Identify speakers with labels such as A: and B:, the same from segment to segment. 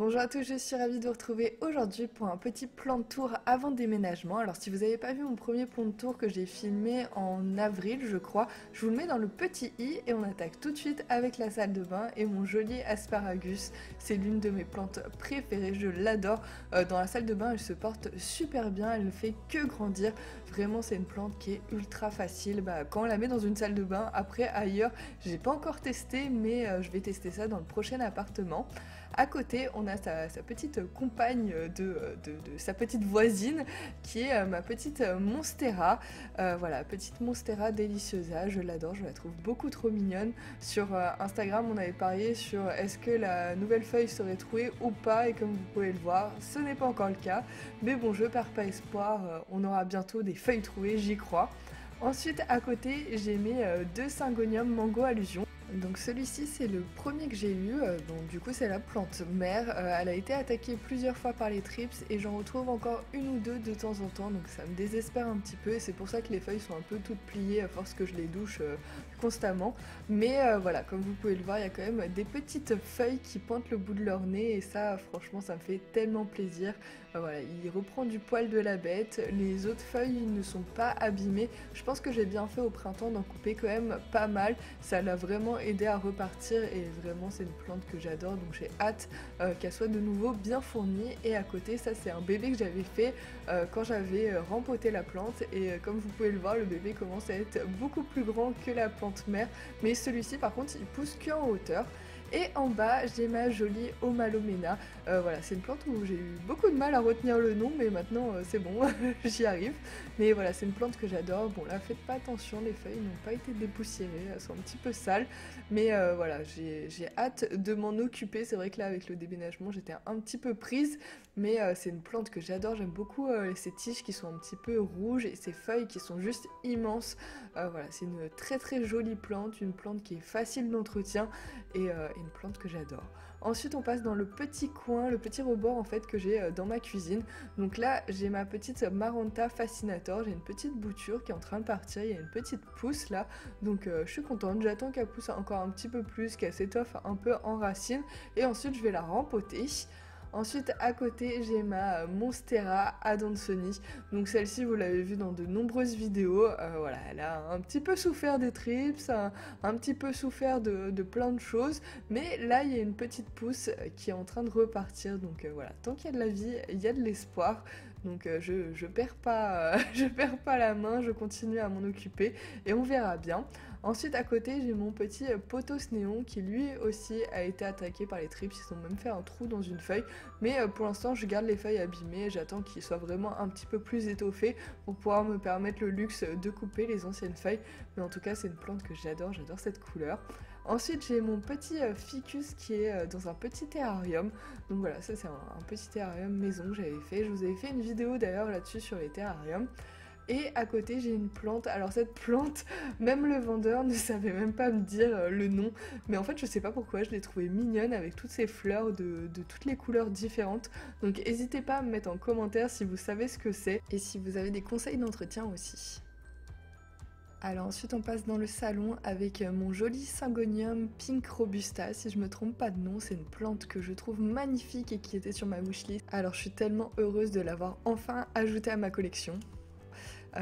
A: Bonjour à tous, je suis ravie de vous retrouver aujourd'hui pour un petit plan de tour avant déménagement. Alors si vous n'avez pas vu mon premier plan de tour que j'ai filmé en avril je crois, je vous le mets dans le petit i et on attaque tout de suite avec la salle de bain et mon joli asparagus. C'est l'une de mes plantes préférées, je l'adore. Dans la salle de bain elle se porte super bien, elle ne fait que grandir. Vraiment c'est une plante qui est ultra facile quand on la met dans une salle de bain. Après ailleurs, j'ai pas encore testé mais je vais tester ça dans le prochain appartement. À côté, on a sa petite compagne de sa petite voisine qui est ma petite Monstera. Voilà, petite Monstera deliciosa, je l'adore, je la trouve beaucoup trop mignonne. Sur Instagram, on avait parié sur est-ce que la nouvelle feuille serait trouée ou pas, et comme vous pouvez le voir, ce n'est pas encore le cas. Mais bon, je perds pas espoir, on aura bientôt des feuilles trouées, j'y crois. Ensuite, à côté, j'ai mis deux Syngonium Mango Allusion. Donc celui-ci c'est le premier que j'ai eu, donc du coup c'est la plante mère, elle a été attaquée plusieurs fois par les trips et j'en retrouve encore une ou deux de temps en temps, donc ça me désespère un petit peu et c'est pour ça que les feuilles sont un peu toutes pliées à force que je les douche constamment. Mais voilà, comme vous pouvez le voir, il y a quand même des petites feuilles qui pointent le bout de leur nez et ça franchement ça me fait tellement plaisir. Voilà, il reprend du poil de la bête, les autres feuilles ne sont pas abîmées, je pense que j'ai bien fait au printemps d'en couper quand même pas mal, ça l'a vraiment aidé à repartir et vraiment c'est une plante que j'adore, donc j'ai hâte qu'elle soit de nouveau bien fournie. Et à côté, ça c'est un bébé que j'avais fait quand j'avais rempoté la plante et comme vous pouvez le voir, le bébé commence à être beaucoup plus grand que la plante mère, mais celui-ci par contre il pousse que en hauteur. Et en bas, j'ai ma jolie Omalomena. Voilà, c'est une plante où j'ai eu beaucoup de mal à retenir le nom, mais maintenant c'est bon, j'y arrive. Mais voilà, c'est une plante que j'adore. Bon là, faites pas attention, les feuilles n'ont pas été dépoussiérées, elles sont un petit peu sales. Mais voilà, j'ai hâte de m'en occuper. C'est vrai que là, avec le déménagement, j'étais un petit peu prise. Mais c'est une plante que j'adore. J'aime beaucoup ces tiges qui sont un petit peu rouges et ces feuilles qui sont juste immenses. Voilà, c'est une très très jolie plante, une plante qui est facile d'entretien et une plante que j'adore. Ensuite on passe dans le petit coin, le petit rebord en fait que j'ai dans ma cuisine. Donc là j'ai ma petite Maranta Fascinator, j'ai une petite bouture qui est en train de partir, il y a une petite pousse là, donc je suis contente, j'attends qu'elle pousse encore un petit peu plus, qu'elle s'étoffe un peu en racines et ensuite je vais la rempoter. Ensuite, à côté, j'ai ma Monstera Adansonii. Donc celle-ci, vous l'avez vue dans de nombreuses vidéos. Voilà, elle a un petit peu souffert des trips, un petit peu souffert de plein de choses. Mais là, il y a une petite pousse qui est en train de repartir. Donc voilà, tant qu'il y a de la vie, il y a de l'espoir. Donc je perds pas, je perds pas la main, je continue à m'en occuper et on verra bien. Ensuite, à côté, j'ai mon petit pothos néon qui lui aussi a été attaqué par les trips. Ils ont même fait un trou dans une feuille. Mais pour l'instant, je garde les feuilles abîmées. J'attends qu'ils soient vraiment un petit peu plus étoffés pour pouvoir me permettre le luxe de couper les anciennes feuilles. Mais en tout cas, c'est une plante que j'adore cette couleur. Ensuite, j'ai mon petit ficus qui est dans un petit terrarium. Donc voilà, ça c'est un petit terrarium maison que j'avais fait. Je vous avais fait une vidéo d'ailleurs là-dessus sur les terrariums. Et à côté j'ai une plante, alors cette plante, même le vendeur ne savait même pas me dire le nom, mais en fait je sais pas pourquoi, je l'ai trouvée mignonne avec toutes ces fleurs de toutes les couleurs différentes, donc n'hésitez pas à me mettre en commentaire si vous savez ce que c'est, et si vous avez des conseils d'entretien aussi. Alors ensuite on passe dans le salon avec mon joli Syngonium Pink Robusta, si je me trompe pas de nom, c'est une plante que je trouve magnifique et qui était sur ma wishlist, alors je suis tellement heureuse de l'avoir enfin ajoutée à ma collection.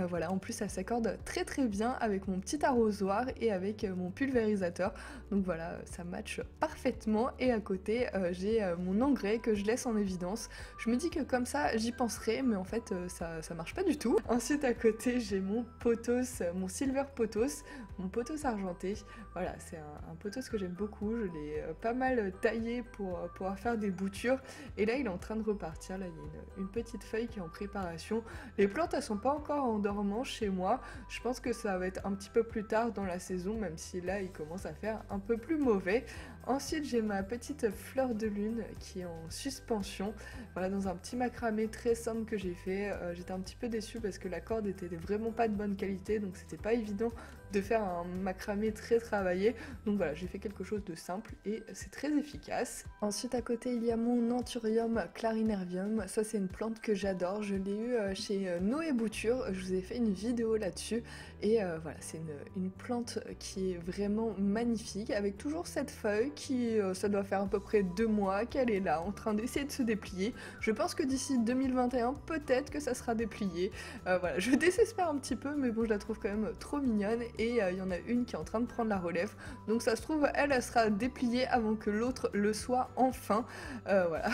A: Voilà, en plus ça s'accorde très très bien avec mon petit arrosoir et avec mon pulvérisateur, donc voilà, ça match parfaitement. Et à côté j'ai mon engrais que je laisse en évidence. Je me dis que comme ça j'y penserai, mais en fait ça marche pas du tout. Ensuite à côté j'ai mon pothos, mon silver pothos, mon pothos argenté. Voilà, c'est un pothos que j'aime beaucoup, je l'ai pas mal taillé pour pouvoir faire des boutures, et là il est en train de repartir. Là il y a une petite feuille qui est en préparation. Les plantes elles sont pas encore en dormant chez moi, je pense que ça va être un petit peu plus tard dans la saison, même si là il commence à faire un peu plus mauvais. Ensuite j'ai ma petite fleur de lune qui est en suspension, voilà, dans un petit macramé très simple que j'ai fait. J'étais un petit peu déçue parce que la corde était vraiment pas de bonne qualité, donc c'était pas évident de faire un macramé très travaillé, donc voilà, j'ai fait quelque chose de simple et c'est très efficace. Ensuite à côté il y a mon Anthurium clarinervium, ça c'est une plante que j'adore, je l'ai eu chez Noé Bouture, je vous ai fait une vidéo là-dessus, et voilà, c'est une plante qui est vraiment magnifique, avec toujours cette feuille qui, ça doit faire à peu près 2 mois qu'elle est là en train d'essayer de se déplier. Je pense que d'ici 2021, peut-être que ça sera déplié. Voilà, je désespère un petit peu, mais bon, je la trouve quand même trop mignonne et il y en a une qui est en train de prendre la relève. Donc ça se trouve, elle sera dépliée avant que l'autre le soit enfin. Voilà.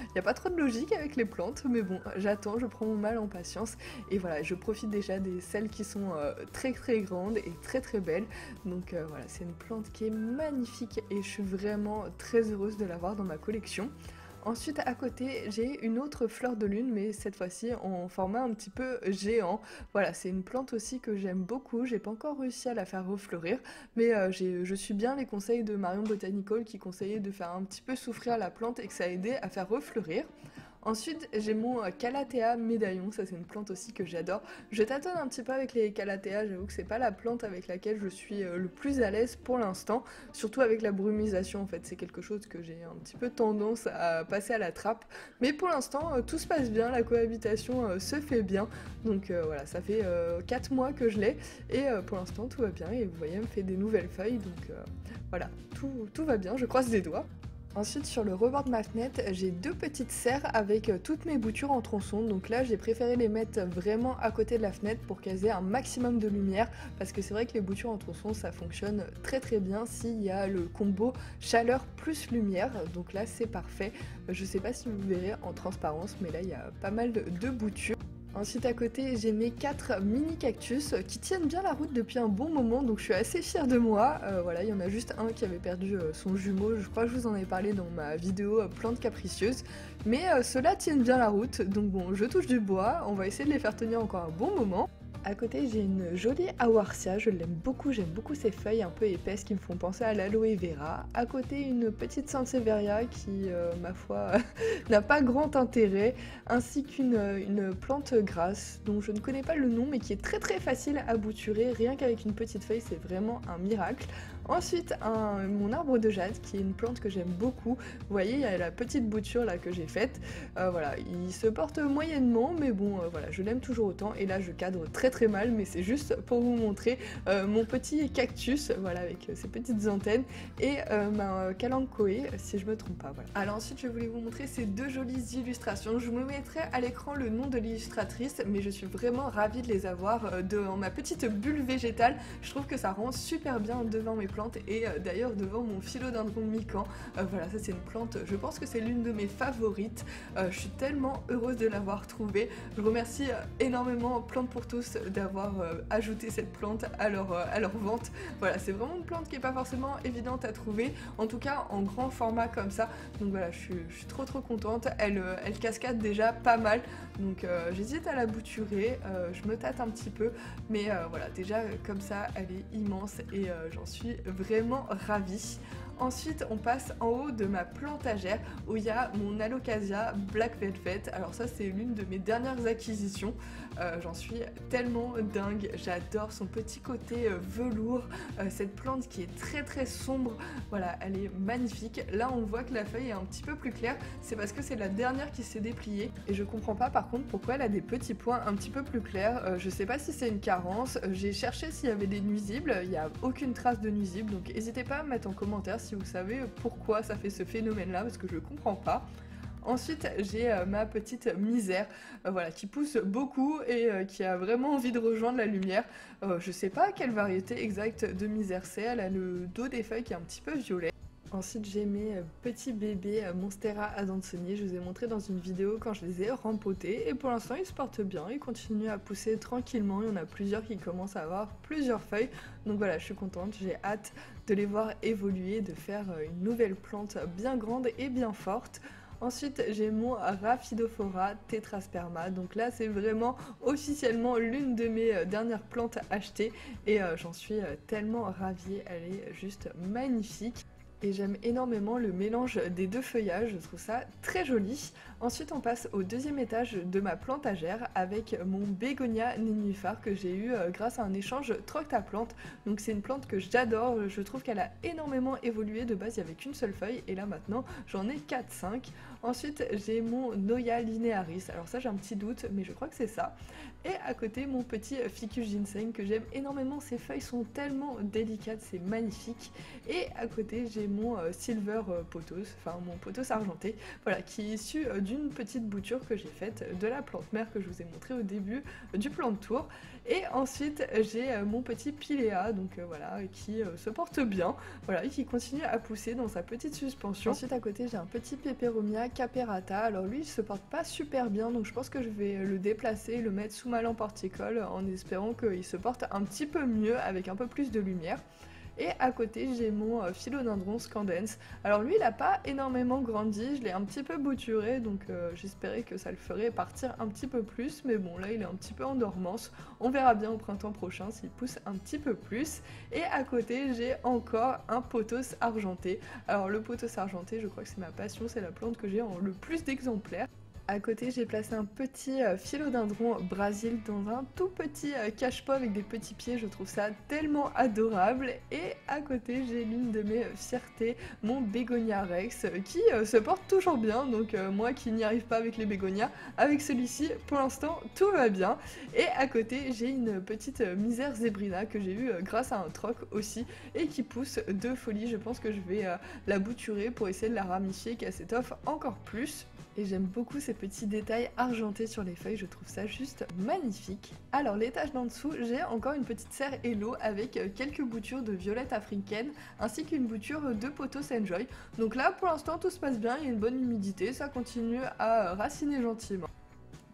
A: Il n'y a pas trop de logique avec les plantes, mais bon, j'attends, je prends mon mal en patience. Et voilà, je profite déjà des celles qui sont très très grandes et très très belles. Donc voilà, c'est une plante qui est magnifique et je suis vraiment très heureuse de l'avoir dans ma collection. Ensuite, à côté, j'ai une autre fleur de lune, mais cette fois-ci en format un petit peu géant. Voilà, c'est une plante aussi que j'aime beaucoup. J'ai pas encore réussi à la faire refleurir, mais je suis bien les conseils de Marion Botanical qui conseillait de faire un petit peu souffrir la plante et que ça aidait à faire refleurir. Ensuite, j'ai mon Calathea médaillon, ça c'est une plante aussi que j'adore. Je tâtonne un petit peu avec les Calathea, j'avoue que c'est pas la plante avec laquelle je suis le plus à l'aise pour l'instant, surtout avec la brumisation en fait, c'est quelque chose que j'ai un petit peu tendance à passer à la trappe. Mais pour l'instant, tout se passe bien, la cohabitation se fait bien, donc voilà, ça fait 4 mois que je l'ai, et pour l'instant tout va bien, et vous voyez, elle me fait des nouvelles feuilles, donc voilà, tout va bien, je croise des doigts. Ensuite, sur le rebord de ma fenêtre, j'ai deux petites serres avec toutes mes boutures en tronçon. Donc là, j'ai préféré les mettre vraiment à côté de la fenêtre pour qu'elles aient un maximum de lumière. Parce que c'est vrai que les boutures en tronçon, ça fonctionne très très bien s'il y a le combo chaleur plus lumière. Donc là, c'est parfait. Je sais pas si vous verrez en transparence, mais là, il y a pas mal de boutures. Ensuite à côté j'ai mes 4 mini cactus qui tiennent bien la route depuis un bon moment, donc je suis assez fière de moi. Voilà, il y en a juste un qui avait perdu son jumeau, je crois que je vous en ai parlé dans ma vidéo plantes capricieuses, mais ceux-là tiennent bien la route, donc bon, je touche du bois, on va essayer de les faire tenir encore un bon moment. À côté, j'ai une jolie Awarsia, je l'aime beaucoup, j'aime beaucoup ces feuilles un peu épaisses qui me font penser à l'aloe vera. À côté, une petite Sansevieria qui, ma foi, n'a pas grand intérêt, ainsi qu'une plante grasse dont je ne connais pas le nom mais qui est très très facile à bouturer, rien qu'avec une petite feuille, c'est vraiment un miracle. Ensuite, mon arbre de jade qui est une plante que j'aime beaucoup. Vous voyez, il y a la petite bouture là que j'ai faite. Voilà, il se porte moyennement, mais bon, voilà, je l'aime toujours autant. Et là, je cadre très très mal, mais c'est juste pour vous montrer mon petit cactus, voilà, avec ses petites antennes et ma kalanchoé, si je me trompe pas. Voilà. Alors ensuite, je voulais vous montrer ces deux jolies illustrations. Je vous mettrai à l'écran le nom de l'illustratrice, mais je suis vraiment ravie de les avoir dans ma petite bulle végétale. Je trouve que ça rend super bien devant mes plantes et d'ailleurs devant mon philodendron mikan. Voilà, ça c'est une plante, je pense que c'est l'une de mes favorites. Je suis tellement heureuse de l'avoir trouvée. Je remercie énormément Plantes pour tous d'avoir ajouté cette plante à leur vente. Voilà, c'est vraiment une plante qui n'est pas forcément évidente à trouver, en tout cas en grand format comme ça. Donc voilà, je suis trop contente. Elle cascade déjà pas mal, donc j'hésite à la bouturer, je me tâte un petit peu, mais voilà, déjà comme ça, elle est immense et j'en suis vraiment ravie. Ensuite, on passe en haut de ma plantagère où il y a mon Alocasia Black Velvet. Alors ça, c'est l'une de mes dernières acquisitions. J'en suis tellement dingue. J'adore son petit côté velours. Cette plante qui est très sombre. Voilà, elle est magnifique. Là, on voit que la feuille est un petit peu plus claire. C'est parce que c'est la dernière qui s'est dépliée. Et je comprends pas par contre pourquoi elle a des petits points un petit peu plus clairs. Je sais pas si c'est une carence. J'ai cherché s'il y avait des nuisibles. Il n'y a aucune trace de nuisibles. Donc n'hésitez pas à me mettre en commentaire si vous savez pourquoi ça fait ce phénomène là, parce que je comprends pas. Ensuite, j'ai ma petite misère, voilà, qui pousse beaucoup et qui a vraiment envie de rejoindre la lumière. Je sais pas quelle variété exacte de misère c'est, elle a le dos des feuilles qui est un petit peu violet. Ensuite, j'ai mes petits bébés Monstera adansonii, je vous ai montré dans une vidéo quand je les ai rempotés et pour l'instant ils se portent bien, ils continuent à pousser tranquillement, il y en a plusieurs qui commencent à avoir plusieurs feuilles, donc voilà, je suis contente, j'ai hâte de les voir évoluer, de faire une nouvelle plante bien grande et bien forte. Ensuite, j'ai mon Rhaphidophora tetrasperma, donc là c'est vraiment officiellement l'une de mes dernières plantes achetées et j'en suis tellement ravie, elle est juste magnifique. Et j'aime énormément le mélange des deux feuillages, je trouve ça très joli. Ensuite on passe au deuxième étage de ma plantagère avec mon Bégonia nénuphar que j'ai eu grâce à un échange troc ta plante. Donc c'est une plante que j'adore, je trouve qu'elle a énormément évolué, de base il n'y avait qu'une seule feuille et là maintenant j'en ai 4-5. Ensuite j'ai mon Noya linearis, alors ça j'ai un petit doute mais je crois que c'est ça. Et à côté mon petit Ficus ginseng que j'aime énormément, ses feuilles sont tellement délicates, c'est magnifique. Et à côté j'ai mon silver pothos, enfin mon pothos argenté, voilà, qui est issu d'une petite bouture que j'ai faite de la plante mère que je vous ai montré au début du plan de tour. Et ensuite j'ai mon petit pilea, donc voilà, qui se porte bien, voilà, et qui continue à pousser dans sa petite suspension. Ensuite à côté j'ai un petit peperomia caperata, alors lui il se porte pas super bien, donc je pense que je vais le déplacer, le mettre sous ma lampe horticole en espérant qu'il se porte un petit peu mieux avec un peu plus de lumière. Et à côté j'ai mon philodendron scandens. Alors lui il a pas énormément grandi, je l'ai un petit peu bouturé, donc j'espérais que ça le ferait partir un petit peu plus, mais bon là il est un petit peu en dormance, on verra bien au printemps prochain s'il pousse un petit peu plus. Et à côté j'ai encore un pothos argenté. Alors le pothos argenté, je crois que c'est ma passion, c'est la plante que j'ai en le plus d'exemplaires. À côté, j'ai placé un petit philodendron Brésil dans un tout petit cache-pot avec des petits pieds. Je trouve ça tellement adorable. Et à côté, j'ai l'une de mes fiertés, mon bégonia rex, qui se porte toujours bien. Donc moi qui n'y arrive pas avec les bégonias, avec celui-ci, pour l'instant, tout va bien. Et à côté, j'ai une petite misère zébrina que j'ai eue grâce à un troc aussi et qui pousse de folie. Je pense que je vais la bouturer pour essayer de la ramifier, qu'elle s'étoffe encore plus. Et j'aime beaucoup ces petits détails argentés sur les feuilles, je trouve ça juste magnifique. Alors l'étage d'en dessous, j'ai encore une petite serre Hello avec quelques boutures de violette africaine ainsi qu'une bouture de pothos Enjoy. Donc là pour l'instant tout se passe bien, il y a une bonne humidité, ça continue à raciner gentiment.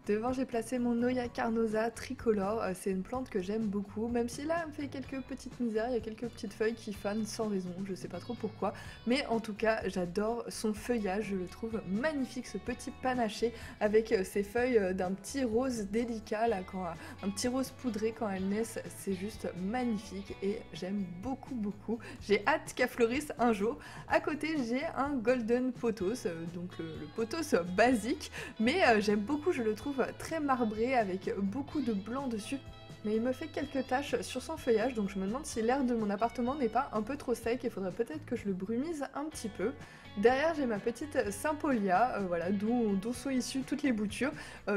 A: Devant j'ai placé mon Noya carnosa tricolore, c'est une plante que j'aime beaucoup, même si là elle me fait quelques petites misères, il y a quelques petites feuilles qui fanent sans raison, je sais pas trop pourquoi, mais en tout cas j'adore son feuillage, je le trouve magnifique, ce petit panaché avec ses feuilles d'un petit rose délicat, là, un petit rose poudré quand elles naissent, c'est juste magnifique et j'aime beaucoup, j'ai hâte qu'elle fleurisse un jour. À côté j'ai un golden pothos, donc le pothos basique, mais j'aime beaucoup, je le trouve très marbré avec beaucoup de blanc dessus, mais il me fait quelques taches sur son feuillage, donc je me demande si l'air de mon appartement n'est pas un peu trop sec, il faudrait peut-être que je le brumise un petit peu. Derrière j'ai ma petite Sympolia, voilà, d'où sont issues toutes les boutures,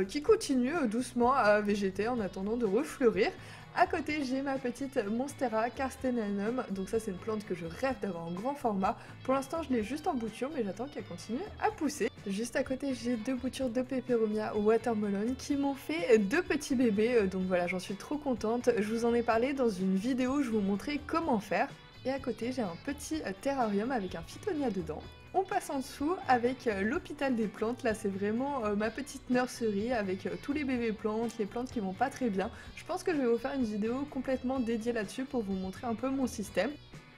A: qui continue doucement à végéter en attendant de refleurir. À côté j'ai ma petite Monstera carstenanum, donc ça c'est une plante que je rêve d'avoir en grand format. Pour l'instant je l'ai juste en bouture mais j'attends qu'elle continue à pousser. Juste à côté j'ai deux boutures de Peperomia watermelon qui m'ont fait deux petits bébés, donc voilà j'en suis trop contente. Je vous en ai parlé dans une vidéo où je vous montrais comment faire. Et à côté j'ai un petit terrarium avec un phytonia dedans. On passe en dessous avec l'hôpital des plantes, là c'est vraiment ma petite nursery avec tous les bébés plantes, les plantes qui vont pas très bien. Je pense que je vais vous faire une vidéo complètement dédiée là-dessus pour vous montrer un peu mon système.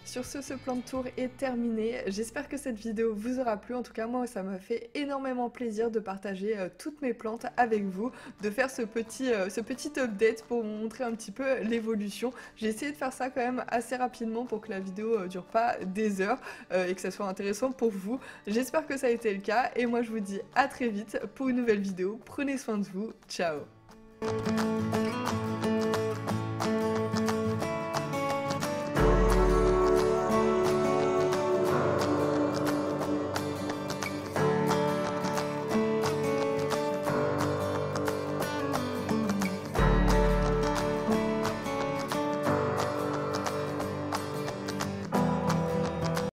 A: Sur ce plan de tour est terminé, j'espère que cette vidéo vous aura plu, en tout cas moi ça m'a fait énormément plaisir de partager toutes mes plantes avec vous, de faire ce petit update pour vous montrer un petit peu l'évolution. J'ai essayé de faire ça quand même assez rapidement pour que la vidéo dure pas des heures et que ça soit intéressant pour vous. J'espère que ça a été le cas et moi je vous dis à très vite pour une nouvelle vidéo, prenez soin de vous, ciao.